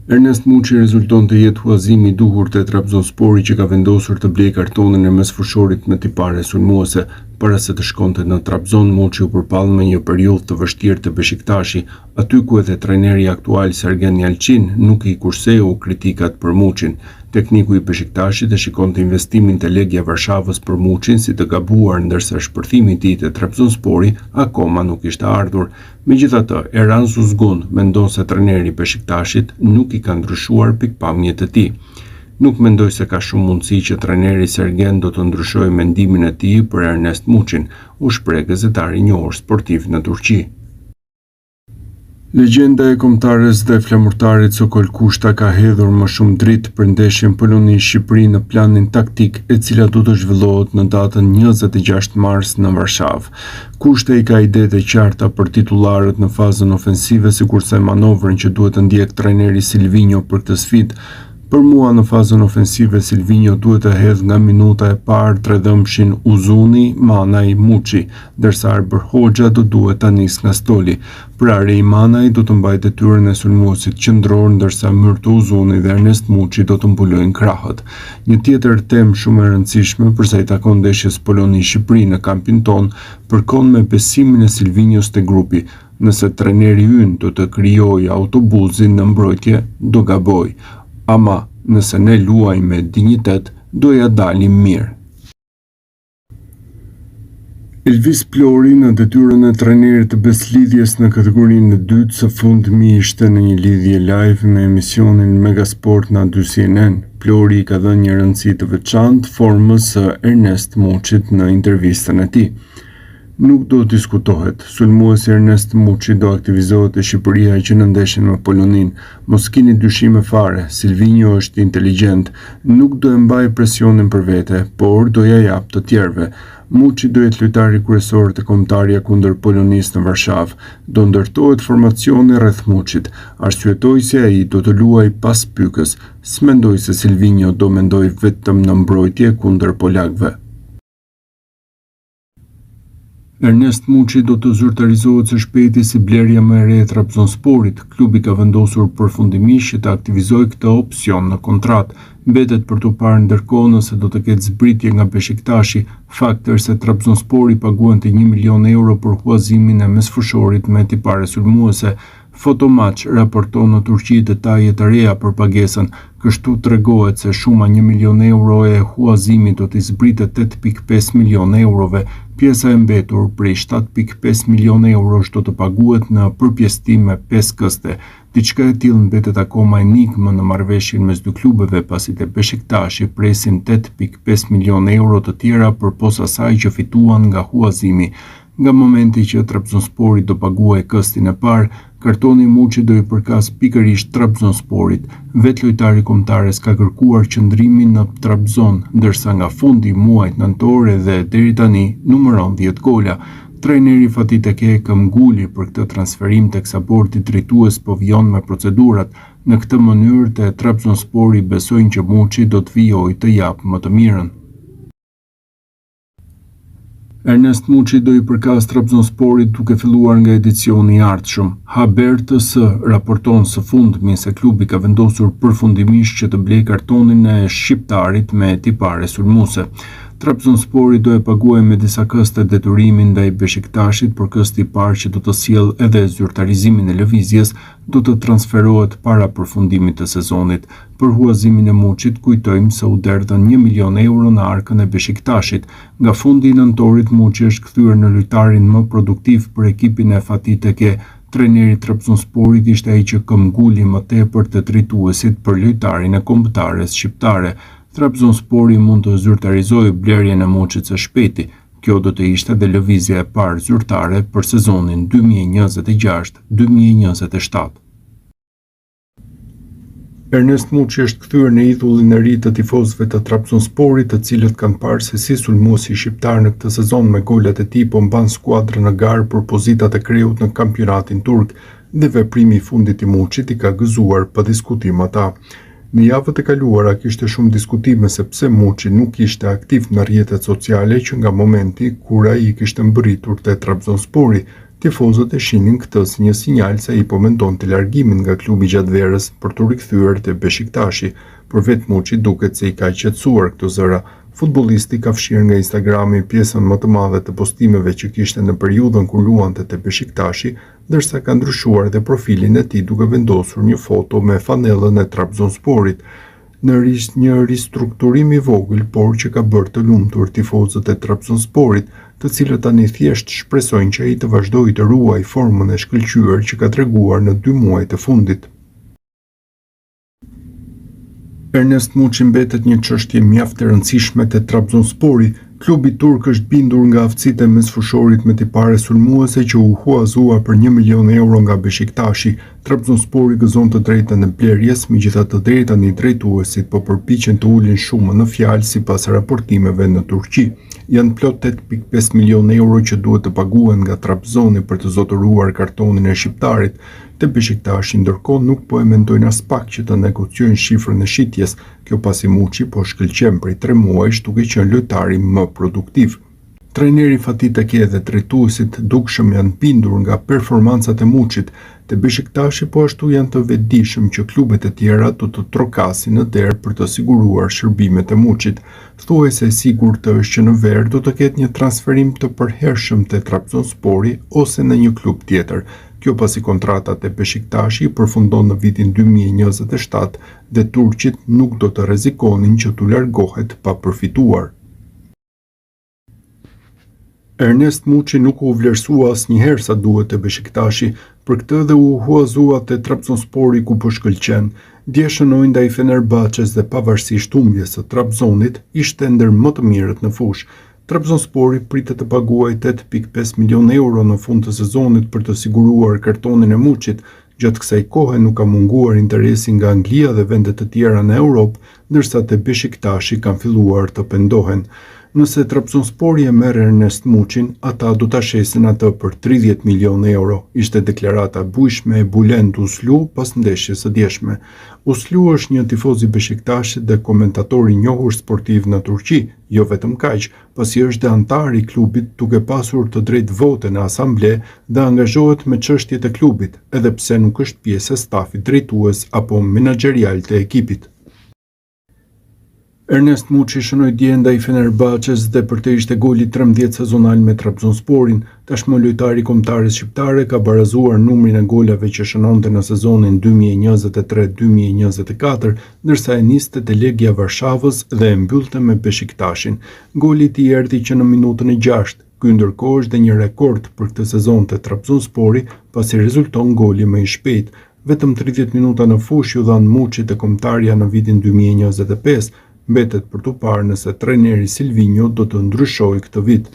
Ernest Muçi rezulton të jetë huazimi i duhur te Trabzonspori që ka vendosur të blejë kartonin e mesfushorit me tipare sulmuese. Para se të shkonte në Trabzon, Muçi u përpall me një periudhë të vështirë të Beshiktashi, aty ku edhe trajneri aktual Sergen Yalçin nuk i kurseu kritikat për Muçin. Tekniku i Beshiktashit e shikonte investimin te Legia Varshavës për Muçin si të gabuar, ndërsa shpërthimi i tij te Trabzonspori akoma nuk ishte ardhur. Megjithatë, Erhan Zuzgun mendon se trajneri i Beshiktashit nuk i ka ndryshuar pikpamjet e tij. Nuk mendoj se ka shumë mundësi që trajneri Sergen do të ndryshojë mendimin e tij për Ernest Muçin, u shpreh gazetari i njohur sportiv në Turqi. Legjenda e kombëtares dhe flamurtarit Sokol Kushta ka hedhur më shumë dritë për ndeshjen Poloni-Shqipëri në planin taktik, e cila do të zhvillohet në datën 26 mars në Varshavë. Kushta i ka idetë e qarta për titullarët në fazën ofensive, sikurse manovrën që duhet të ndjek trajneri Silvinho për këtë sfidë. Për mua në fazën ofensive Silvinho duhet të hedhë nga minuta e parë tredhëmshin Uzuni, Manaj, Muçi, ndërsa Arber Hoxha do duhet ta nisë nga stoli. Pra Rej Manaj do të mbajë detyrën e sulmuesit qendror, ndërsa Myrto Uzuni dhe Ernest Muçi do të mbulojnë krahët. Një tjetër temë shumë e rëndësishme për sa i takon ndeshjes Poloni-Shqipëri në kampin ton përkon me besimin e Silvinhos te grupi. Nëse trajneri ynë do të krijojë autobusin në mbrojtje, do gaboj. Ama nëse ne luajmë me dinjitet, do ja dalim mirë. Elvis Plori në detyrën e trajnerit të Beslidhjes në kategorinë e dytë, së fundmi ishte në një lidhje live me emisionin Megasport në A2CNN. Plori ka dhënë një rëndësi të veçantë formës së Ernest Muçit në intervistën e tij. Nuk do diskutohet, sulmuesi Ernest Muçi do aktivizohet te Shqipëria që në ndeshjen me Polonin. Mos keni dyshime fare, Silvinho është inteligjent, nuk do e mbaj presionin për vete, por do ja jap të tjerëve. Muçi do jetë lojtari kryesor te kombëtarja kundër Polonisë në Varshavë. Do ndërtohet formacioni rreth Muçit. Arsyetoi se ai do të luajë pas pykës. S'mendoj se Silvinho do mendoj vetëm në mbrojtje kundër polakëve. Ernest Muçi do të zyrtarizohet së shpejti si blerja më e re e Trabzonsporit. Klubi ka vendosur përfundimisht që të aktivizojë këtë opsion në kontratë. Mbetet për të parë ndërkohë nëse do të ketë zbritje nga Beshiktashi. Fakti është se Trabzonspori paguante 1 milion euro për huazimin e mesfushorit me tipare sulmuese. Fotomatch raporton në Turqi detaje të reja për pagesën. Kështu tregohet se shuma 1 milion euro e huazimit do të zbritet 8.5 milion eurove. Pjesa e mbetur prej 7.5 milion eurosh do të paguhet në përpjesëtim me 5 këste. Diçka e tillë mbetet akoma enigmë në marrëveshjen mes dy klubeve, pasi te Beshiktashi presin 8.5 milion euro të tjera përpos asaj që fituan nga huazimi. Nga momenti që Trabzonspori do paguajë këstin e parë, kartoni Muçi do i përkas pikërisht Trabzonsporit. Vetë lojtari kombëtares ka kërkuar qëndrimin në Trabzon, ndërsa nga fundi i muajit nëntor dhe deri tani numëron 10 gola. Trajneri Fatih Tekke nguli për këtë transferim teksa bordi drejtues po vjon me procedurat. Në këtë mënyrë te Trabzonspori besojnë që Muçi do të vijojë të japë më të mirën. Ernest Muçi do i përkas Trabzonsporit duke filluar nga edicioni i ardhshëm. Haber.ts raporton së fundmi se klubi ka vendosur përfundimisht që të blejë kartonin e shqiptarit me tipare sulmuese. Trabzonspori do e paguajë me disa këste detyrimin ndaj Beshiktashit, por kësti i parë që do të sjellë edhe zyrtarizimin e lëvizjes do të transferohet para përfundimit të sezonit. Për huazimin e Muçit kujtojmë se u derdhën 1 milion euro në arkën e Beshiktashit. Nga fundi i nëntorit Muçi është kthyer në lojtarin më produktiv për ekipin e Fatih Tekke. Trajneri i Trabzonsporit ishte ai që këmbguli më tepër të drejtuesit për lojtarin e kombëtares shqiptare. Trabzonspori mund të zyrtarizojë blerjen e Muçit së shpejti. Kjo do të ishte dhe lëvizja e parë zyrtare për sezonin 2026-2027. Ernest Muçi është kthyer në idhullin e ri të tifozëve të Trabzonsporit, të cilët kanë parë se si sulmuesi shqiptar në këtë sezon me golat e tij po mban skuadrën në garë për pozitat e kreut në kampionatin turk, dhe veprimi i fundit i Muçit i ka gëzuar pa diskutim ata. Në javët e kaluara kishte shumë diskutime se pse Muçi nuk ishte aktiv në rrjetet sociale që nga momenti kur ai kishte mbërritur te Trabzonspori. Tifozët e shihnin këtë si një sinjal se ai po mendonte largimin nga klubi gjatë verës për t'u rikthyer te Beshiktashi, por vetë Muçi duket se i ka qetësuar këto zëra. Futbollisti ka fshirë nga Instagrami pjesën më të madhe të postimeve që kishte në periudhën kur luante te Beshiktashi, ndërsa ka ndryshuar edhe profilin e tij duke vendosur një foto me fanellën e Trabzonsporit. Në një ristrukturim i vogël, por që ka bërë të lumtur tifozët e Trabzonsporit, të cilët tani thjesht shpresojnë që ai të vazhdojë të ruajë formën e shkëlqyer që ka treguar në 2 muajt e fundit. Ernest Muçi mbetet një çështje mjaft e rëndësishme te Trabzonspori. Klubi turk është bindur nga aftësitë e mesfushorit me tipare sulmuese që u huazua për 1 milion euro nga Beshiktashi. Trabzonspori gëzon të drejtën e blerjes, megjithatë deri tani drejtuesit po përpiqen të ulin shumën në fjalë sipas raportimeve në Turqi. Janë plot 8.5 milion euro që duhet të paguhen nga Trabzoni për të zotëruar kartonin e shqiptarit. Te Beshiktashi ndërkohë nuk po e mendojnë as pak që të negociojnë shifrën e shitjes, kjo pasi Muçi po shkëlqen prej 3 muajsh duke qenë lojtari më produktiv. Trajneri Fatih Tekke dhe drejtuesit dukshëm janë bindur nga performancat e Muçit. Te Beshiktashi po ashtu janë të vetëdijshëm që klubet e tjera do të trokasin në derë për të siguruar shërbimet e Muçit. Thuajse e sigurt është që në ver do të ketë një transferim të përhershëm te Trabzonspori ose në një klub tjetër. Kjo pasi kontratat e Beshiktashi përfundon në vitin 2027 dhe turqit nuk do të rrezikonin që t'u largohet pa përfituar. Ernest Muçi nuk u vlerësua asnjëherë sa duhet te Beshiktashi, për këtë dhe u huazua te Trabzonspori ku po shkëlqen. Dje shënoi ndaj Fenerbahçes dhe pavarësisht humbjes së Trabzonit, ishte ndër më të mirët në fushë. Trabzonspori pritet të paguajë 8.5 milion euro në fund të sezonit për të siguruar kartonin e Muçit. Gjatë kësaj kohe nuk ka munguar interesi nga Anglia dhe vendet të tjera në Europë, ndërsa te Beshiktashi kanë filluar të pendohen. Nëse Trabzonspori e merr Ernest Muçin, ata do ta shesin atë për 30 milion euro, ishte deklarata bujshme e Bülent Uslu pas ndeshjes së djeshme. Uslu është një tifoz i Beshiktashi dhe komentator i njohur sportiv në Turqi, jo vetëm kaq, pasi është dhe antar i klubit duke pasur të drejtë vote në asamble dhe angazhohet me çështjet e klubit, edhe pse nuk është pjesë e stafit drejtues apo menaxherial të ekipit. Ernest Muçi shënoi dje ndaj Fenerbahçes dhe për të ishte goli 13 sezonal me Trabzonsporin. Tashmë lojtari kombëtares shqiptare ka barazuar numrin e golave që shënonte në sezonin 2023-2024, ndërsa e niste te Legia Varshavës dhe e mbyllte me Beshiktashin. Goli i tij erdhi që në minutën e 6. Ky ndërkohë është dhe një rekord për këtë sezon te Trabzonspori, pasi rezulton goli më i shpejt. Vetëm 30 minuta në fushë u dhan Muçit te kombëtarja në vitin 2025. Mbetet për t'u parë nëse trajneri Silvinho do të ndryshojë këtë vit.